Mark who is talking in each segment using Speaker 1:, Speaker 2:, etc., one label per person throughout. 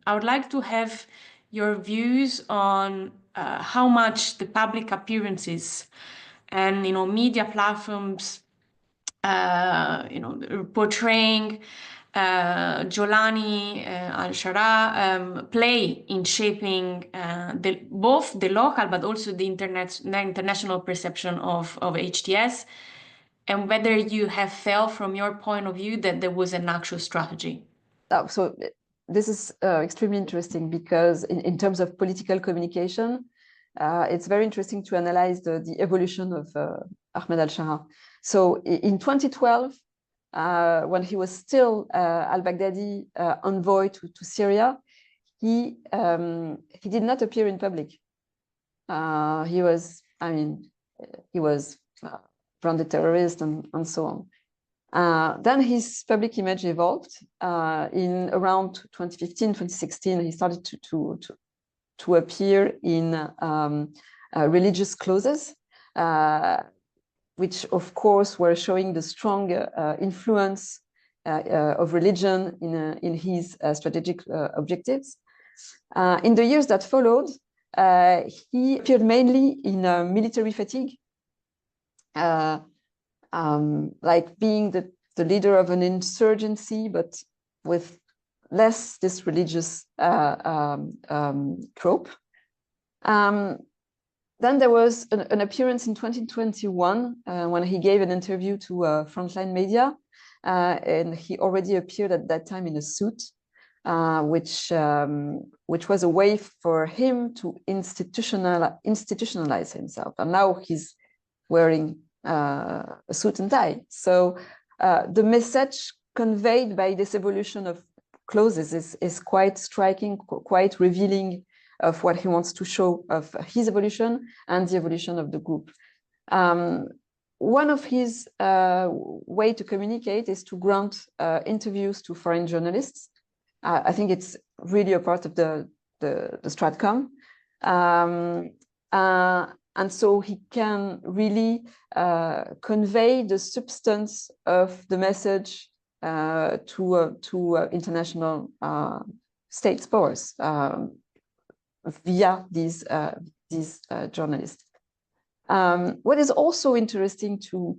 Speaker 1: I would like to have your views on how much the public appearances and media platforms portraying Jolani al-Shara play in shaping both the local but also the international perception of HTS, and whether you have felt from your point of view that there was an actual strategy.
Speaker 2: So this is extremely interesting because in terms of political communication, it's very interesting to analyze the evolution of Ahmed al-Shara. So in 2012, when he was still al-Baghdadi envoy to Syria, he did not appear in public. He was branded terrorist and so on. Then his public image evolved. In around 2015, 2016, he started to appear in religious clothes, which of course were showing the strong influence of religion in his strategic objectives. In the years that followed, he appeared mainly in military fatigue, like being the leader of an insurgency, but with less this religious trope. Then there was an appearance in 2021 when he gave an interview to Frontline Media, and he already appeared at that time in a suit, which was a way for him to institutionalize himself. And now he's wearing a suit and tie. So the message conveyed by this evolution of clothes is quite striking, quite revealing of what he wants to show of his evolution and the evolution of the group. One of his way to communicate is to grant interviews to foreign journalists. I think it's really a part of the Stratcom. And so he can really convey the substance of the message to international state powers via these journalists. What is also interesting to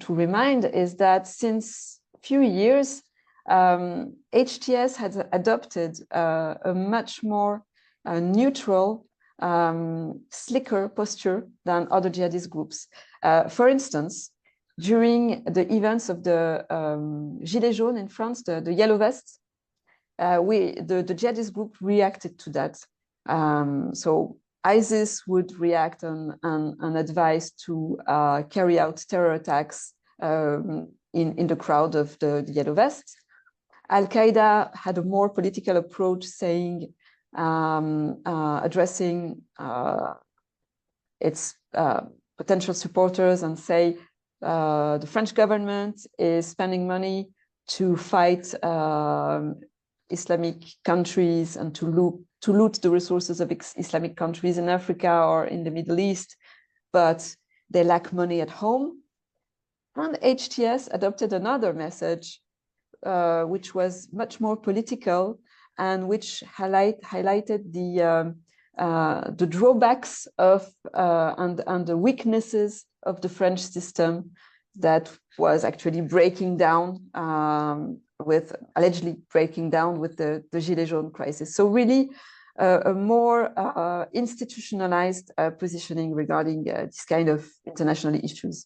Speaker 2: remind is that since a few years, HTS has adopted a much more neutral, slicker posture than other jihadist groups. For instance, during the events of the Gilets jaunes in France, the yellow vests, the jihadist group reacted to that. So ISIS would react and advise to carry out terror attacks in the crowd of the yellow vests. Al-Qaeda had a more political approach, saying, addressing its potential supporters and say, the French government is spending money to fight Islamic countries and to loot the resources of Islamic countries in Africa or in the Middle East, but they lack money at home. And HTS adopted another message, which was much more political and which highlighted the drawbacks of and the weaknesses of the French system that was actually breaking down allegedly breaking down with the Gilets jaunes crisis. So really a more institutionalized positioning regarding this kind of international issues.